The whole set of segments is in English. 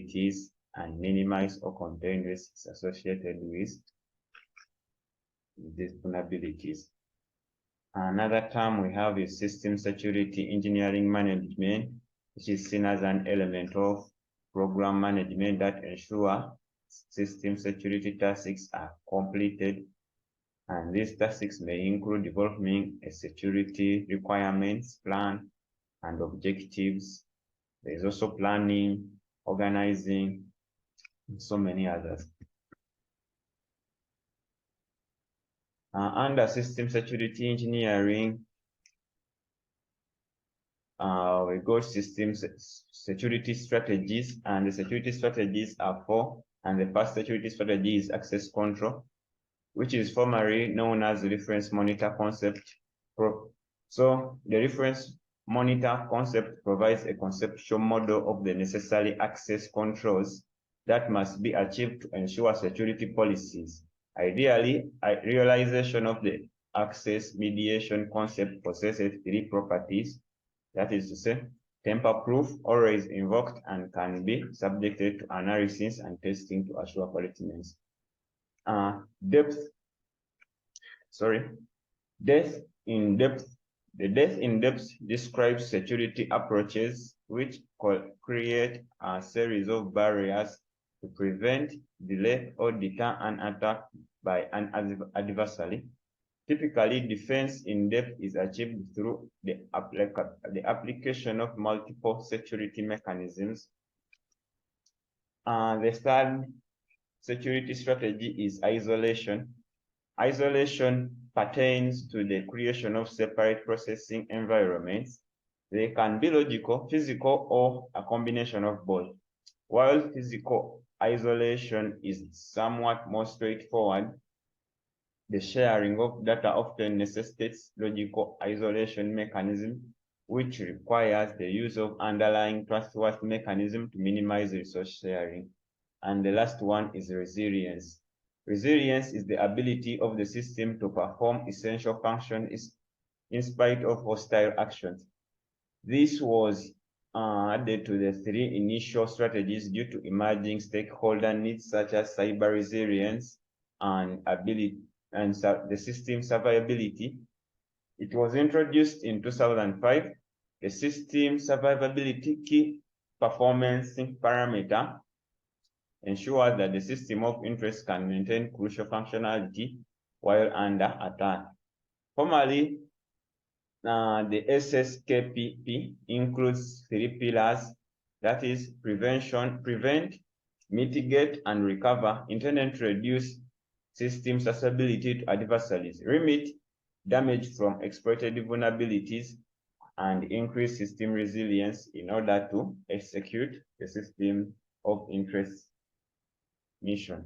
vulnerabilities and minimize or contain risks associated with these vulnerabilities. Another term we have is system security engineering management, which is seen as an element of program management that ensure system security tasks are completed. And these tasks may include developing a security requirements plan and objectives. There's also planning, organizing, and so many others. Under system security engineering, we got system security strategies, and the security strategies are four. And the first security strategy is access control, which is formerly known as the reference monitor concept. So the reference monitor concept provides a conceptual model of the necessary access controls that must be achieved to ensure security policies. Ideally, realization of the access mediation concept possesses three properties. That is to say, tamper-proof, always invoked, and can be subjected to analysis and testing to assure qualityness. Depth in depth. The depth in depth describes security approaches which create a series of barriers to prevent, delay, or deter an attack by an adversary. Typically, defense in depth is achieved through the application of multiple security mechanisms. The third security strategy is isolation. Isolation pertains to the creation of separate processing environments. They can be logical, physical, or a combination of both. While physical isolation is somewhat more straightforward, the sharing of data often necessitates logical isolation mechanism, which requires the use of underlying trustworthy mechanism to minimize resource sharing. And the last one is resilience. Resilience is the ability of the system to perform essential functions in spite of hostile actions. This was added to the three initial strategies due to emerging stakeholder needs such as cyber resilience and the system survivability. It was introduced in 2005. The system survivability key performance parameter ensures that the system of interest can maintain crucial functionality while under attack. Formally, the SSKPP includes three pillars, that is prevent, mitigate, and recover, intended to reduce system susceptibility to adversaries, remit damage from exploited vulnerabilities, and increase system resilience in order to execute the system of interest mission.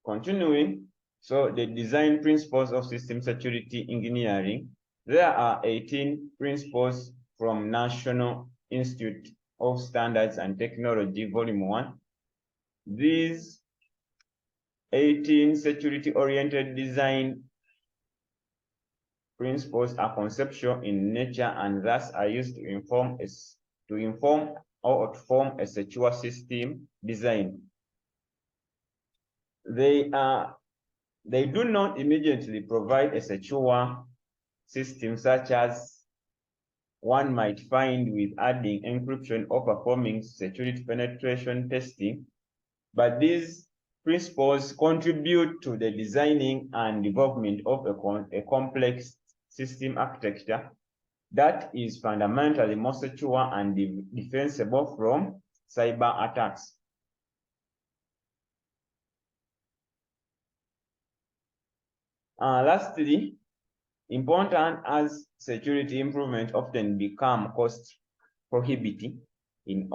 Continuing, so the design principles of system security engineering, there are 18 principles from National Institute of Standards and Technology, Volume 1. These 18 security-oriented design principles are conceptual in nature and thus are used to inform or to form a secure system design. They do not immediately provide a secure system such as one might find with adding encryption or performing security penetration testing, but these principles contribute to the designing and development of a complex system architecture that is fundamentally more secure and defensible from cyber attacks. Lastly, important as security improvement often become cost prohibitive in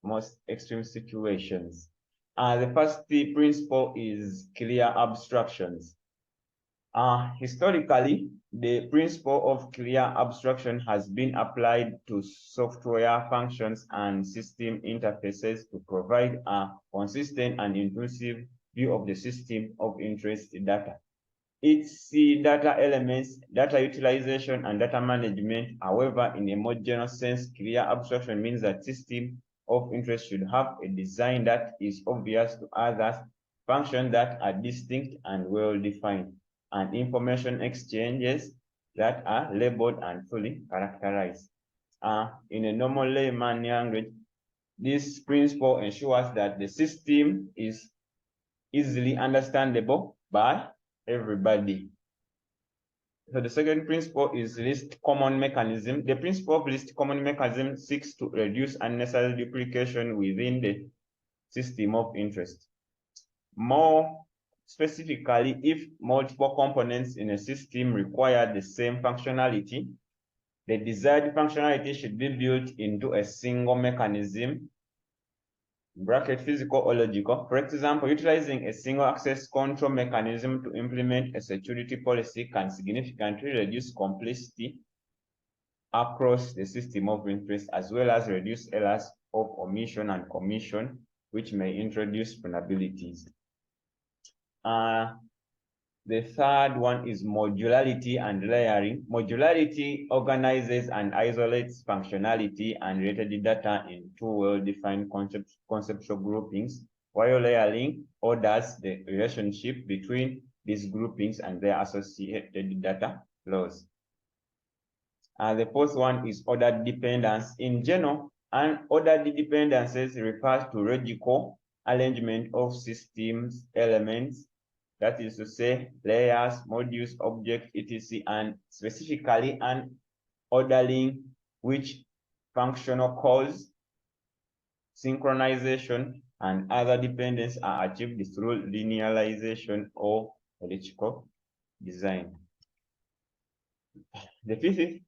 most extreme situations. The first principle is clear abstractions. Historically, the principle of clear abstraction has been applied to software functions and system interfaces to provide a consistent and inclusive view of the system of interest data. Its data elements, data utilization, and data management. However, in a more general sense, clear abstraction means that system of interest should have a design that is obvious to others, functions that are distinct and well-defined, and information exchanges that are labeled and fully characterized. In a normal layman language, this principle ensures that the system is easily understandable by everybody. So the second principle is least common mechanism. The principle of least common mechanism seeks to reduce unnecessary duplication within the system of interest. More specifically, if multiple components in a system require the same functionality, the desired functionality should be built into a single mechanism, bracket physical or logical. For example, utilizing a single access control mechanism to implement a security policy can significantly reduce complexity across the system of interest, as well as reduce errors of omission and commission, which may introduce vulnerabilities. The third one is modularity and layering. Modularity organizes and isolates functionality and related data in two well-defined conceptual groupings, while layering orders the relationship between these groupings and their associated data flows. The fourth one is ordered dependence. In general, ordered dependencies refers to logical arrangement of systems elements, that is to say, layers, modules, objects, etc., and specifically an ordering which functional calls, synchronization, and other dependencies are achieved through linearization or electrical design. The fifth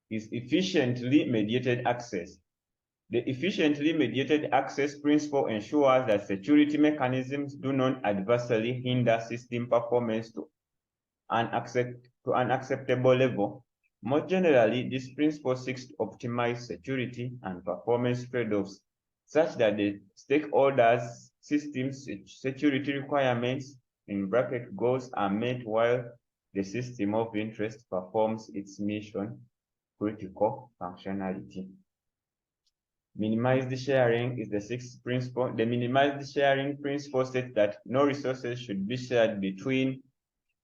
is efficiently mediated access. The efficiently mediated access principle ensures that security mechanisms do not adversely hinder system performance to an acceptable level. More generally, this principle seeks to optimize security and performance trade-offs such that the stakeholders' systems security requirements in bracket goals are met while the system of interest performs its mission critical functionality. Minimized sharing is the sixth principle. The minimized sharing principle states that no resources should be shared between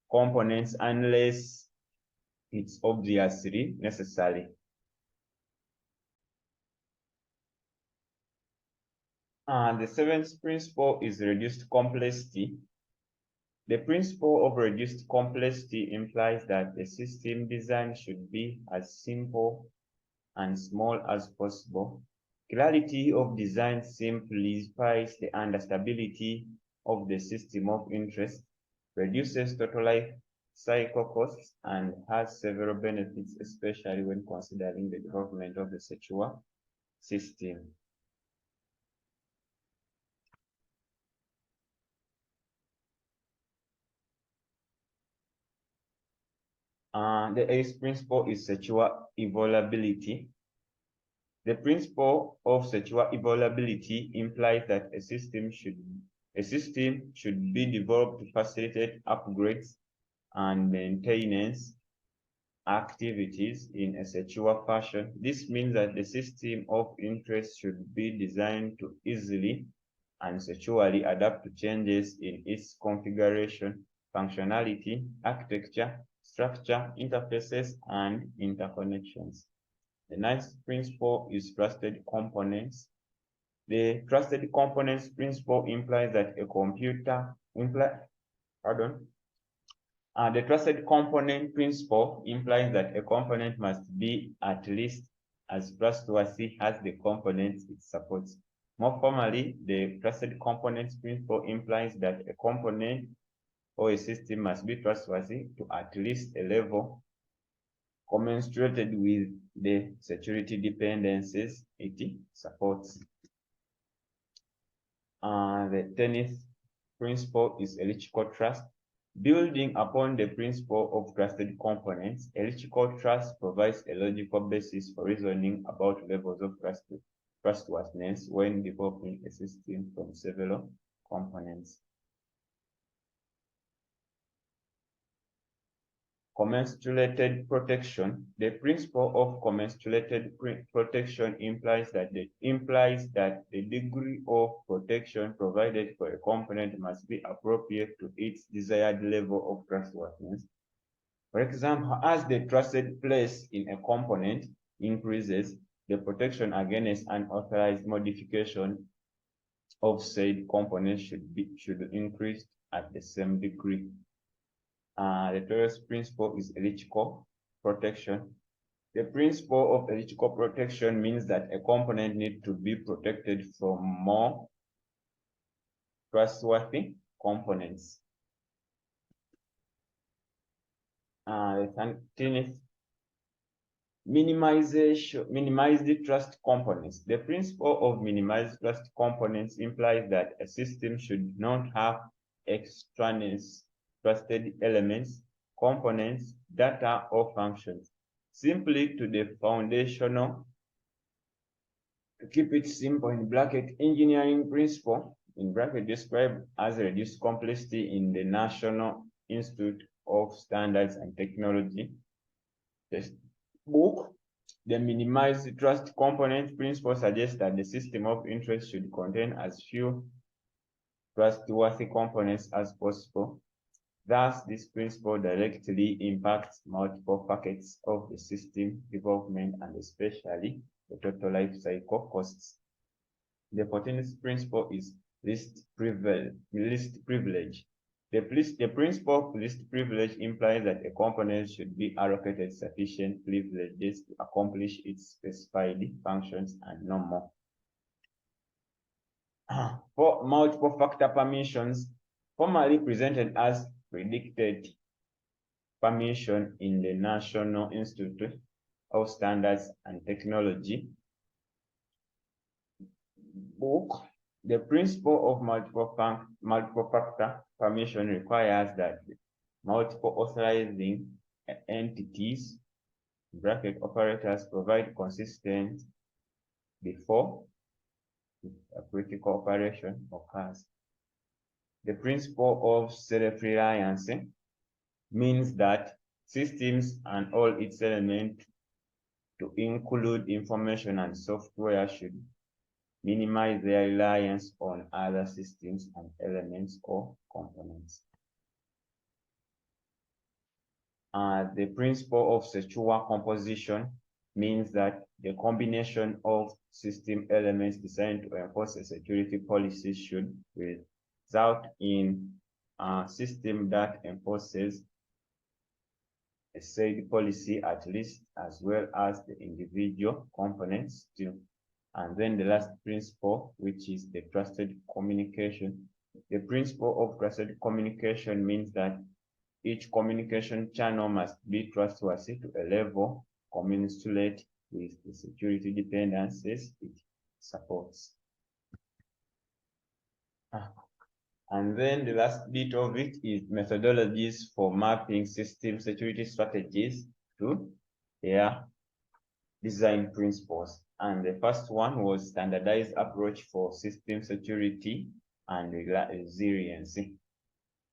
components unless it's obviously necessary. And the seventh principle is reduced complexity. The principle of reduced complexity implies that the system design should be as simple and small as possible. Clarity of design simplifies the understandability of the system of interest, reduces total life cycle costs, and has several benefits, especially when considering the development of the secure system. The eighth principle is secure evaluability. The principle of secure evaluability implies that a system should be developed to facilitate upgrades and maintenance activities in a secure fashion. This means that the system of interest should be designed to easily and securely adapt to changes in its configuration, functionality, architecture, structure, interfaces, and interconnections. The ninth principle is trusted components. The trusted components principle implies that a computer the trusted component principle implies that a component must be at least as trustworthy as the components it supports. More formally, the trusted components principle implies that a component or a system must be trustworthy to at least a level commensurated with the security dependencies it supports. The 10th principle is electrical trust. Building upon the principle of trusted components, electrical trust provides a logical basis for reasoning about levels of trustworthiness when developing a system from several components. commensurated protection. The principle of commensurated protection implies that the degree of protection provided for a component must be appropriate to its desired level of trustworthiness. For example, as the trusted place in a component increases, the protection against unauthorized modification of said component should increase at the same degree. The first principle is electrical protection. The principle of electrical protection means that a component needs to be protected from more trustworthy components. The 13th, minimize the trust components. The principle of minimized trust components implies that a system should not have extraneous trusted elements, components, data, or functions. Simply to the foundational, to keep it simple, in bracket, engineering principle, in bracket, described as reduced complexity in the National Institute of Standards and Technology book. The minimized trust component principle suggests that the system of interest should contain as few trustworthy components as possible. Thus, this principle directly impacts multiple facets of the system development and especially the total life cycle costs. The 14th principle is least privilege. The principle of least privilege implies that a component should be allocated sufficient privileges to accomplish its specified functions and no more. For multiple factor permissions, formerly presented as predicted permission in the National Institute of Standards and Technology book, the principle of multiple factor permission requires that multiple authorizing entities, bracket operators, provide consistent before a critical operation occurs. The principle of self-reliance means that systems and all its elements, to include information and software, should minimize their reliance on other systems and elements or components. The principle of secure composition means that the combination of system elements designed to enforce a security policy should result in a system that enforces a said policy at least as well as the individual components too. And then the last principle, which is the trusted communication. The principle of trusted communication means that each communication channel must be trustworthy to a level commensurate with the security dependencies it supports. And then the last bit of it is methodologies for mapping system security strategies to their design principles. And the first one was standardized approach for system security and resiliency.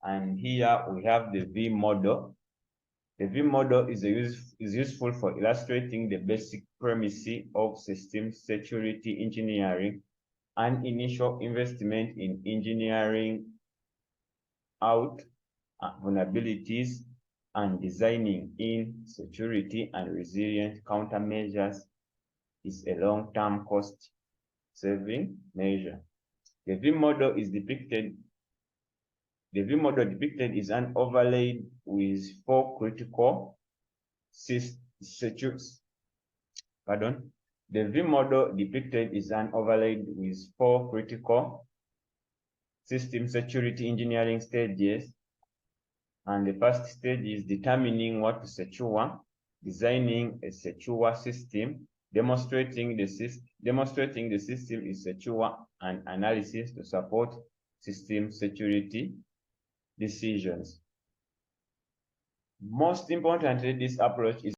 And here we have the V model. The V model is useful for illustrating the basic premise of system security engineering and initial investment in engineering out vulnerabilities and designing in security and resilient countermeasures is a long-term cost-saving measure. The V model depicted is an overlay with four critical systems. The V model depicted is an overlay with four critical system security engineering stages. And the first stage is determining what to secure, designing a secure system, demonstrating the system is secure, and analysis to support system security decisions. Most importantly, this approach is